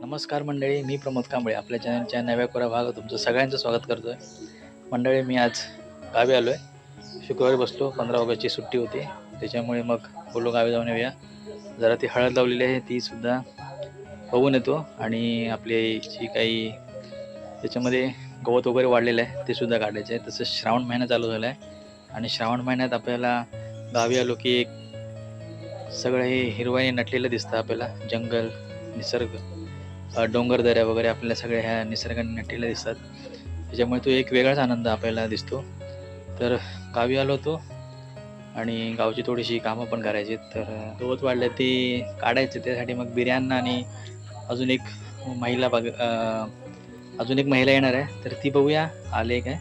नमस्कार मंडळी, मी प्रमोद कांबळे आपल्या चॅनलच्या नव्या कोऱ्या भागात तुमचं सगळ्यांचं स्वागत करतो आहे. मंडळी, मी आज गावी आलो आहे. शुक्रवारी बसलो, 15 ऑगस्टची सुट्टी होती, त्याच्यामुळे मग बोललो गावी जाऊन येऊया. जरा ती हळद लावलेली आहे तीसुद्धा बघून येतो आणि आपली जी काही त्याच्यामध्ये गवत वगैरे वाढलेलं आहे ते सुद्धा काढायचं आहे. तसं श्रावण महिना चालू झाला आहे आणि श्रावण महिन्यात आपल्याला गावी आलो की एक सगळं हे हिरवाईने नटलेलं दिसतं आपल्याला. जंगल, निसर्ग, डोंगरदऱ्या वगैरे आपल्याला सगळ्या ह्या निसर्गाने नटलेल्या दिसतात. त्याच्यामुळे तो एक वेगळाच आनंद आपल्याला दिसतो. तर गावी आलो होतो आणि गावची थोडीशी कामं पण करायची. तर गवत वाढलं ती काढायचे, त्यासाठी मग बिर्याणी आणि अजून एक अजून एक महिला येणार आहे, तर ती बघूया आले काय.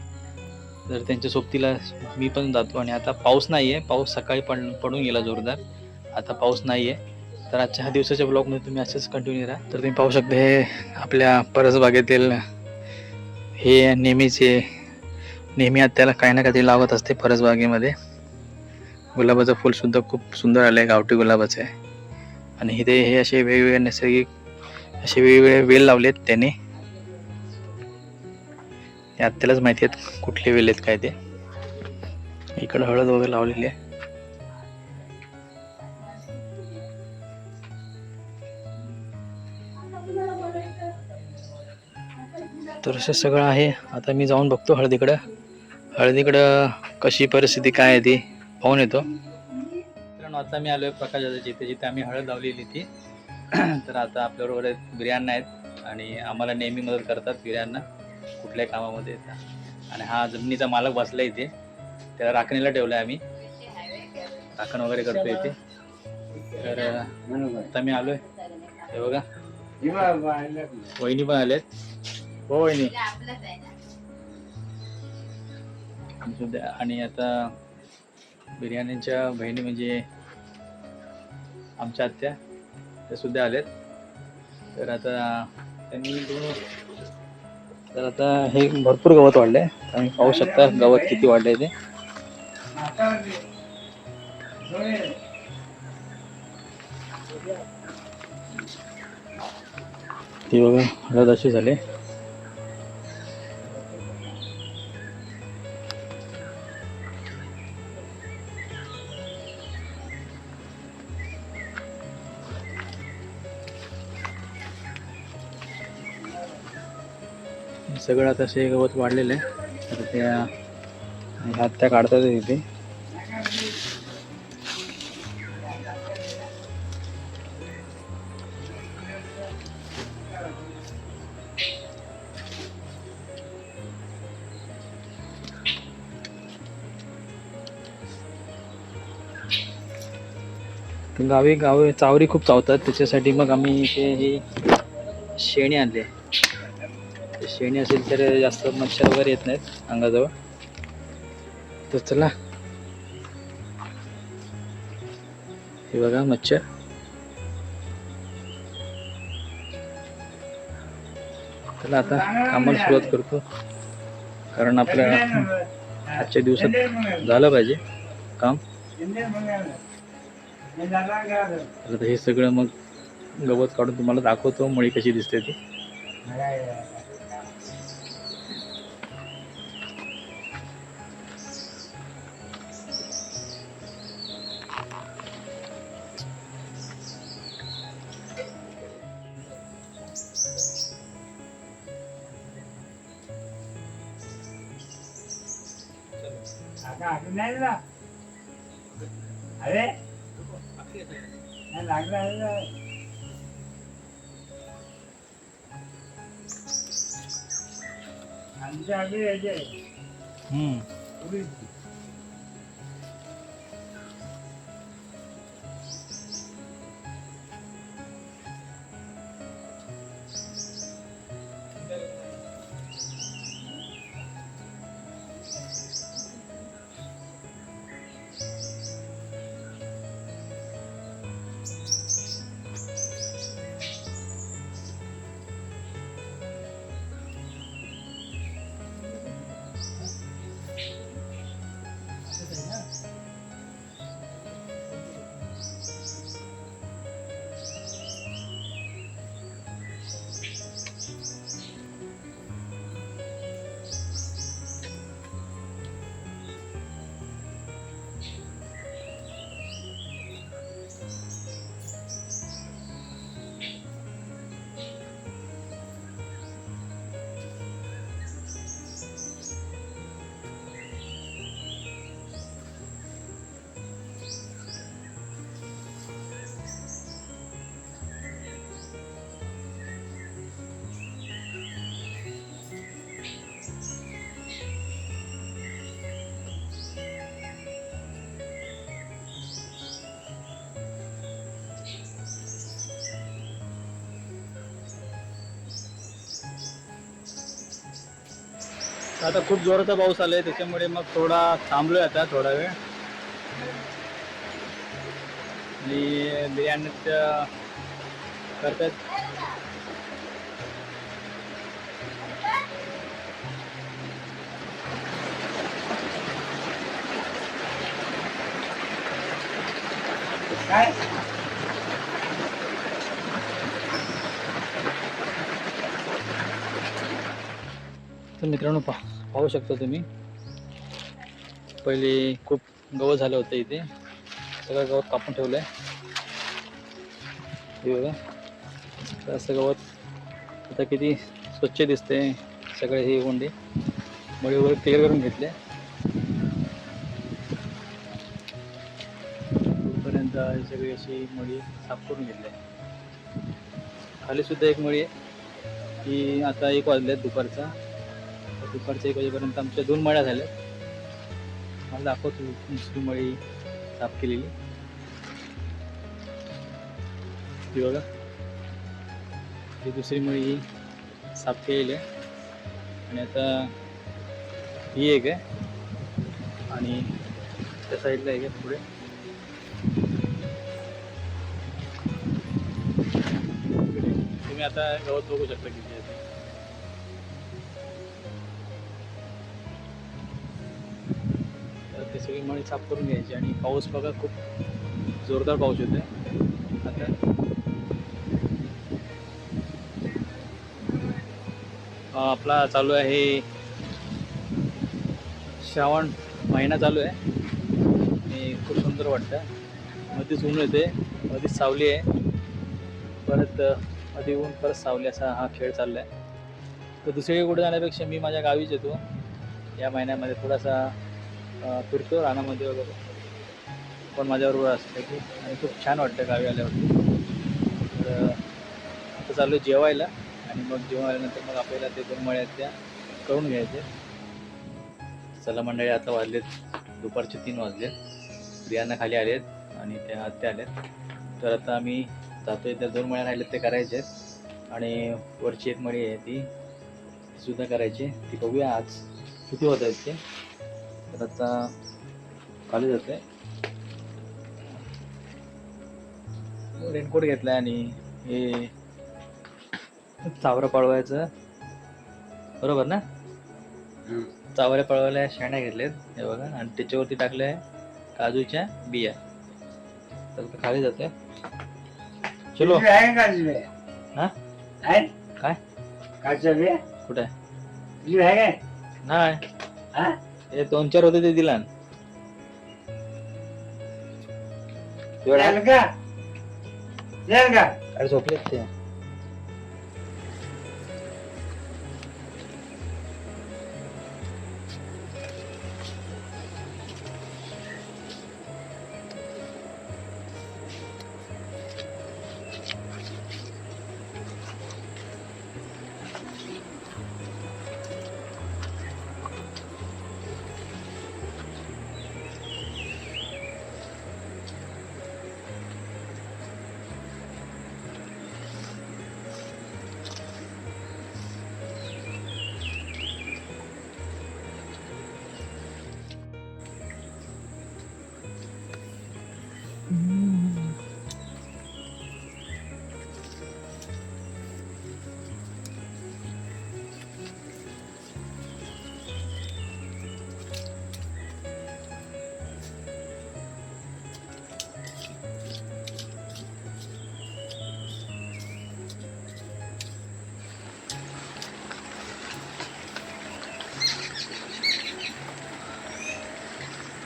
तर त्यांच्या सोबतीला मी पण जातो. आणि आता पाऊस नाही आहे, पाऊस सकाळी पडून गेला जोरदार, आता पाऊस नाही आहे. तर आजच्या ह्या दिवसाच्या ब्लॉगमध्ये तुम्ही असंच कंटिन्यू राहा. तर तुम्ही पाहू शकता हे आपल्या परसबागेतील हे नेहमी त्याला काही ना काहीतरी लावत असते परसबागेमध्ये. गुलाबाचं फुलसुद्धा खूप सुंदर आलं आहे, गावठी गुलाबाचं आहे. आणि हे असे वेगवेगळे नैसर्गिक असे वेगवेगळे वेल लावलेत त्याने. त्यालाच माहिती आहेत कुठले वेल आहेत काय ते. इकडं हळद वगैरे लावलेली आहे. तर असं सगळं आहे. आता मी जाऊन बघतो हळदीकडं कशी परिस्थिती काय आहे ती पाहून येतो. मित्रांनो, आता मी आलोय प्रकाश दादाच्या इथे, जिथे आम्ही हळद लावलेली ती. तर आता आपल्याबरोबर बिर्याणी आहेत आणि आम्हाला नेहमी मदत करतात बिर्याणींना कुठल्याही कामामध्ये येतात. आणि हा जमिनीचा मालक बसला इथे, त्याला राखणीला ठेवलाय आम्ही, राखण वगैरे करतो इथे. तर आता मी आलोय, हे बघा वहिनी पण आलेत. हो वहिनी. आणि आता बिर्याणीच्या बहिणी म्हणजे आमच्या आत्या, त्या सुद्धा आलेत. तर आता हे भरपूर गवत वाढलंय, तुम्ही पाहू शकता गवत किती वाढलंय ते. ती बघा हळद अशी झाली. सगळं आता असे गवत वाढलेलं आहे. तर त्या काढतात तिथे. गावी चावरी खूप चावतात, त्याच्यासाठी मग आम्ही इथे ही शेणी आणले. शेणी असेल तर जास्त मच्छर वगैरे येत नाहीत अंगाजवळ. तर चला, हे बघा मच्छर. चला आता कामाला सुरुवात करतो, कारण आपल्या आजच्या दिवसात झालं पाहिजे काम. आता हे सगळं मग गवत काढून तुम्हाला दाखवतो मळी कशी दिसते ती. अरे लागला. आता खूप जोराचा पाऊस आलाय त्याच्यामुळे मग थोडा थांबलोय आता थोडा वेळ. आणि बिर्याणी करतात. काय तर मित्रांनो पाहू शकता तुम्ही, पहिले खूप गवत झालं होतं इथे, सगळं गवत कापून ठेवलंय. हे बघा, तर असं गवत आता किती स्वच्छ दिसते. सगळे हे गोंडे मळी वगैरे क्लिअर करून घेतले. दूरपर्यंत सगळी अशी मळी साफ करून घेतली. खाली सुद्धा एक मळी आहे, की आता 1 वाजल्यात दुपारचा. दुपारच्या 1 वाजेपर्यंत आमच्या 2 मळ्या झाल्या. मला दाखवतो दुसरी मळी साफ केलेली. ही बघा, ही दुसरी मळी साफ केलेली आहे. आणि आता ही एक आहे आणि त्या साईडला एक आहे पुढे. तुम्ही आता गवत बघू शकता किती आहे. ते सगळी मळी साफ करून घ्यायची. आणि पाऊस बघा, खूप जोरदार पाऊस येतोय आता. आपला चालू आहे, श्रावण महिना चालू आहे आणि खूप सुंदर वाटतं. मध्येच ऊन येते, मध्येच सावली आहे, परत मध्ये ऊन, परत सावली, असा हा खेळ चालला आहे. तर दुसरीकडे कुठे जाण्यापेक्षा मी माझ्या गावीच येतो या महिन्यामध्ये. थोडासा फिरतो रानामध्ये वगैरे, पण माझ्याबरोबर असतं की, आणि खूप छान वाटतं गावी आल्यावरती. तर आता चालू आहे जेवायला, आणि मग जेवण आल्यानंतर मग आपल्याला ते 2 मळ्या त्या करून घ्यायचे. चला मंडळी, आता वाजलेत दुपारचे 3 वाजलेत. स्त्रियांना खाली आलेत आणि त्या आत्या आल्यात. तर आता आम्ही जातोय, त्या 2 मळ्या राहिलेत ते करायचे आहेत. आणि वरची एक मळी आहे ती सुद्धा करायची. ती बघूया आज किती होत आहेत ते. तर आता खाली जातोय, रेनकोट घेतलाय आणि हे चावरं पळवायचं, बरोबर ना? चावऱ्या पळवायला शेंड्या घेतलेत, हे बघा, आणि त्याच्यावरती टाकल्या काजूच्या बिया. तर खाली जाते. चलो. हा काय काजूच्या बिया कुठे आहे? नाही, हे 2-4 होते ते दिला. अरे झोपलेत ते.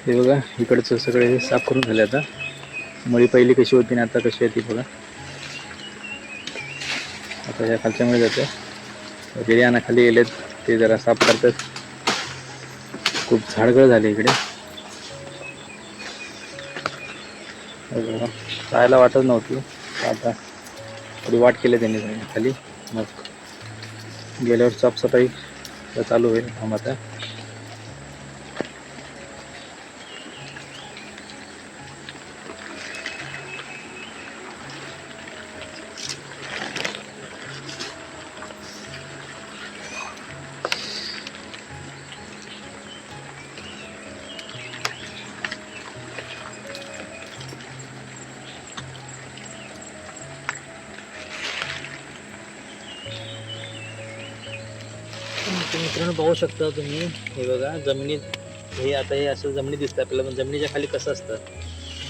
हे बघा, इकडचं सगळे साफ करून झाले. आता मळी पहिली कशी होती आणि आता कशी आहे ती बघा. आता ह्या खालच्या मळी जाते, बिर्याणा खाली गेलेत, ते जरा साफ करतात. खूप झाडगळ झाले इकडे, जायला वाटत नव्हती. आता थोडी वाट केली त्यांनी खाली. मग गेल्यावर साफसफाई चालू होईल. थांब आता. तर मित्रांनो पाहू शकता तुम्ही, हे बघा जमिनीत हे आता हे असं जमिनी दिसतं आपल्याला, पण जमिनीच्या खाली कसं असतं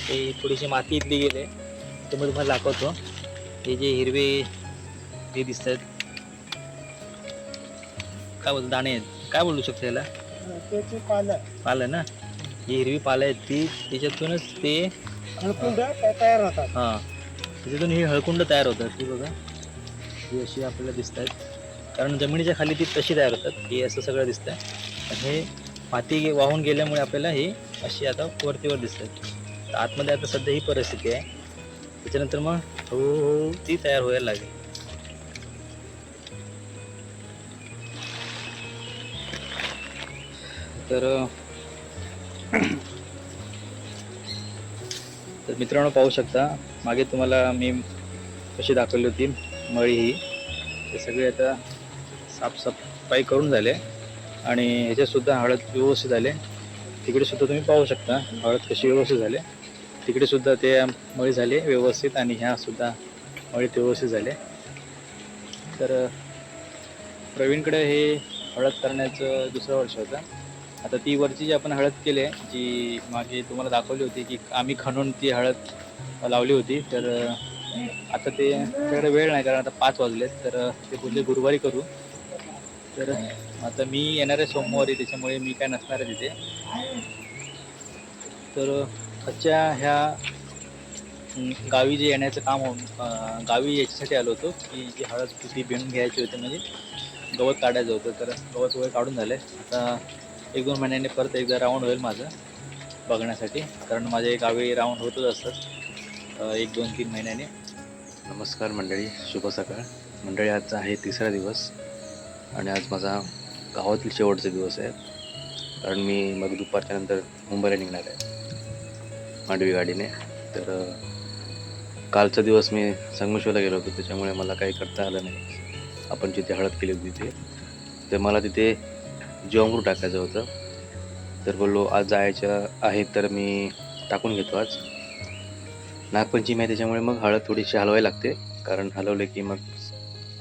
हे थोडीशी माती इथली गेले तर मग तुम्हाला दाखवतो. हे जे हिरवे हे दिसत आहेत काय बोलतो दाणे आहेत, काय बोलू शकतो याला, त्याची पानं पालं ना, जी हिरवी पालं आहेत ती त्याच्यातूनच ते हळकुंड तयार होतात. हां त्याच्यातून ही हळकुंड तयार होतात. ती बघा ही अशी आपल्याला दिसत आहेत, कारण जमिनीच्या खाली ती तशी तयार होतात. हे असं सगळं दिसतंय आणि हे माती वाहून गेल्यामुळे आपल्याला ही अशी आता वरतीवर दिसत आहेत. तर आतमध्ये आता सध्या ही परिस्थिती आहे. त्याच्यानंतर मग हळूहळू ती तयार व्हायला लागेल. तर मित्रांनो पाहू शकता, मागे तुम्हाला मी कशी दाखवली होती मळी ही, ते सगळे आता साफसफाई करून झाले आणि ह्याच्यातसुद्धा हळद व्यवस्थित झाले. तिकडे सुद्धा तुम्ही पाहू शकता हळद कशी व्यवस्थित झाले. तिकडे सुद्धा ते मळी झाली व्यवस्थित आणि ह्या सुद्धा मळीत व्यवस्थित झाले. तर प्रवीणकडे हे हळद करण्याचं दुसरं वर्ष होतं. आता ती वरची जी आपण हळद केली आहे, जी मागे तुम्हाला दाखवली होती की आम्ही खणून ती हळद लावली होती, तर आता ते त्याकडे वेळ नाही कारण आता 5 वाजलेत, तर ते बोलले गुरुवारी करू. तर आता मी येणार आहे सोमवारी, त्याच्यामुळे मी काय नसणार आहे तिथे. तर आजच्या ह्या गावी जे येण्याचं काम गावी याच्यासाठी आलो होतो की जी हळद ती बिणून घ्यायची होती, म्हणजे गवत काढायचं होतं. तर गवत वगैरे काढून झालं आहे. आता 1-2 महिन्यांनी परत एकदा राऊंड होईल माझं बघण्यासाठी, कारण माझे गावी राऊंड होतच असतात 1-2-3 महिन्याने. नमस्कार मंडळी, शुभ सकाळ मंडळी. आजचा आहे 3रा दिवस आणि आज माझा गावातील शेवटचा दिवस आहे, कारण मी मग दुपारच्या नंतर मुंबईला निघणार आहे मांडवी गाडीने. तर कालचा दिवस मी संगमेश्वरला गेलो होतो, त्याच्यामुळे मला काही करता आलं नाही. आपण जिथे हळद केली होती तिथे, तर मला तिथे जीवामृत टाकायचं होतं. तर बोललो आज जायचं आहे तर मी टाकून घेतो. आज नागपंचमी आहे त्याच्यामुळे मग हळद थोडीशी हलवायला लागते, कारण हलवले की मग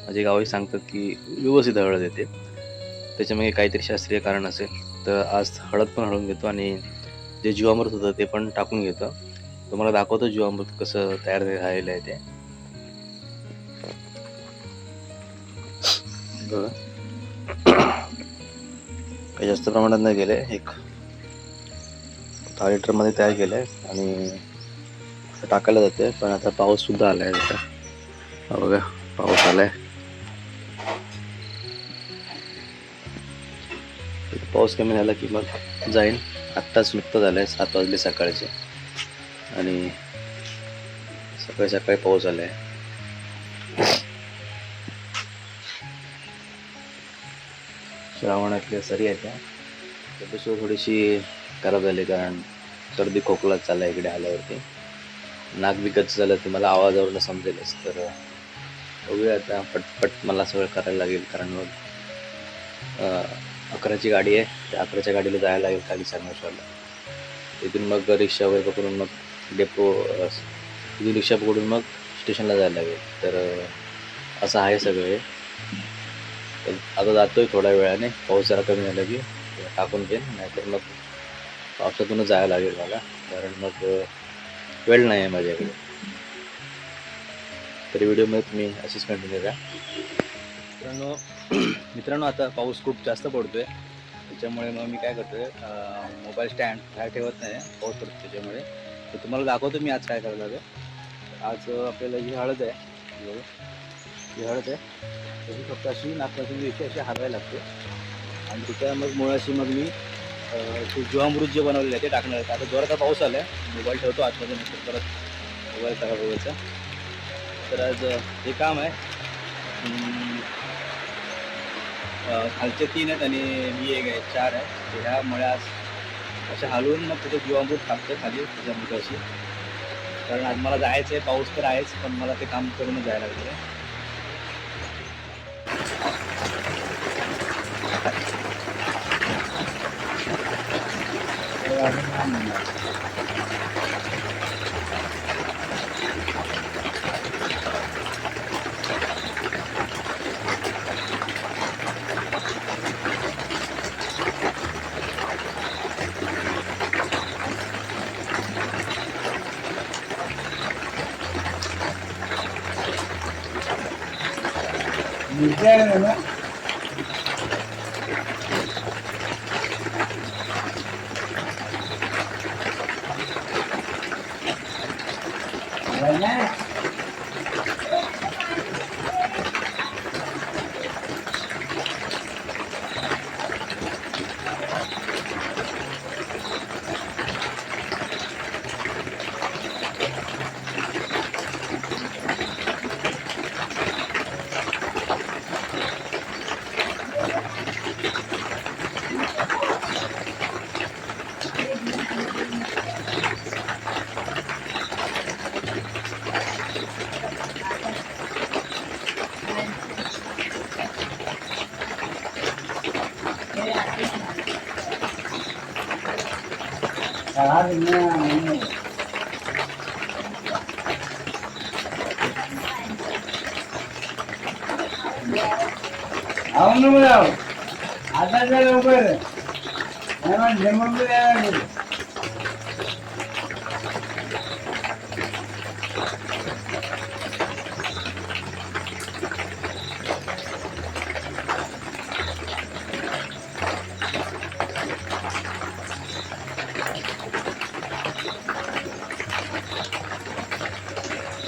माझे गावही सांगतात की व्यवस्थित हळद येते. त्याच्यामुळे काहीतरी शास्त्रीय कारण असेल, तर आज हळद पण हळवून घेतो आणि जे जीवामृत होतं ते पण टाकून घेतो. तुम्हाला दाखवतो जीवामृत कसं तयार झालेलं आहे ते. काही जास्त प्रमाणात नाही गेले, 1 लिटरमध्ये तयार केलं आहे आणि टाकायला जाते. पण आता पाऊस सुद्धा आला आहे. आता बघा पाऊस आला आहे. पाऊस कमी झाला की मग जाईन. आत्ताच नुकतं झालं आहे, 7 वाजले सकाळचे आणि सकाळी सकाळी पाऊस आला आहे. श्रावणातल्या सरी आहेत त्या, तब्येत थोडीशी खराब झाली, कारण सर्दी खोकला चालला इकडे आल्यावरती. नाक बी गच्च झालं ते मला आवाजावरून समजेलच. तर बघूया आता पटपट मला सगळं करायला लागेल, कारण मग 11ची गाडी आहे. त्या 11च्या गाडीला जायला लागेल खाली संगमेश्वरला. तिथून मग रिक्षा वगैरे पकडून मग डेपो तिथून रिक्षा पकडून मग स्टेशनला जायला लागेल. तर असं आहे सगळे. तर आता जातोय थोड्या वेळाने, पाऊस जरा कमी झाला की टाकून घेईन, नाहीतर मग पावसातूनच जायला लागेल मला, कारण मग वेळ नाही आहे माझ्याकडे. तर व्हिडिओमध्ये तुम्ही अशीच कंटिन्यू करा. मित्रांनो आता पाऊस खूप जास्त पडतोय, त्याच्यामुळे मग मी काय करतोय, मोबाईल स्टँड बाहेर ठेवत नाही, पाऊस पडतो त्याच्यामुळे. तर तुम्हाला दाखवतो मी आज काय करायला लागेल. आज आपल्याला ही हळद आहे, ही हळद आहे, तर ही फक्त अशी नागपासून अशी हलवायला लागते आणि तिच्या मग मुळाशी मग मी ते जीवामृत जे बनवलेलं आहे ते टाकणार आहे. आता जोराचा पाऊस आला आहे, मोबाईल ठेवतो आतमध्ये, नंतर परत मोबाईल खराब व्हायचा. तर आज हे काम आहे. खालचे 3 आहेत आणि मी 1 आहे, 4 आहे. तर ह्या मळ्यास अशा हलवून मग तिथे जीवामृत टाकतं खाली त्याच्यामुळे. कारण आज मला जायचं आहे, पाऊस तर आहेच, पण मला ते काम करूनच जायला लागलं आहे.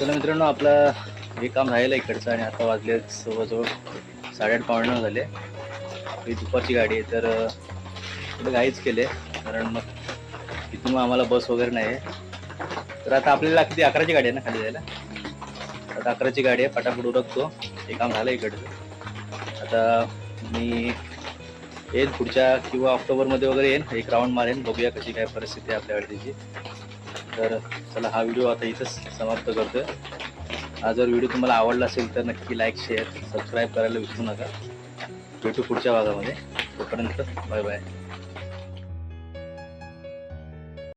चला मित्रांनो, आपलं हे काम राहिलं इकडचं आणि आता वाजले जवळजवळ 8:30-9 झाले. ही दुपारची गाडी आहे तर थोडं घाईच केले कारण मग इथून आम्हाला बस वगैरे नाही आहे. तर आता आपल्याला किती 11ची गाडी आहे ना खाली जायला. आता 11ची गाडी आहे, पटापट उरकतो. हे काम झालं इकडचं. आता मी येईल पुढच्या किंवा ऑक्टोबरमध्ये वगैरे येईन, एक राऊंड मारेन, बघूया कशी काय परिस्थिती आहे आपल्याकडे त्याची. तर चला हा व्हिडिओ आता इथंच समाप्त करतोय. हा जर व्हिडिओ तुम्हाला आवडला असेल तर नक्की लाईक, शेअर, सबस्क्राईब करायला विसरू नका. भेटू पुढच्या भागामध्ये. तोपर्यंत बाय बाय.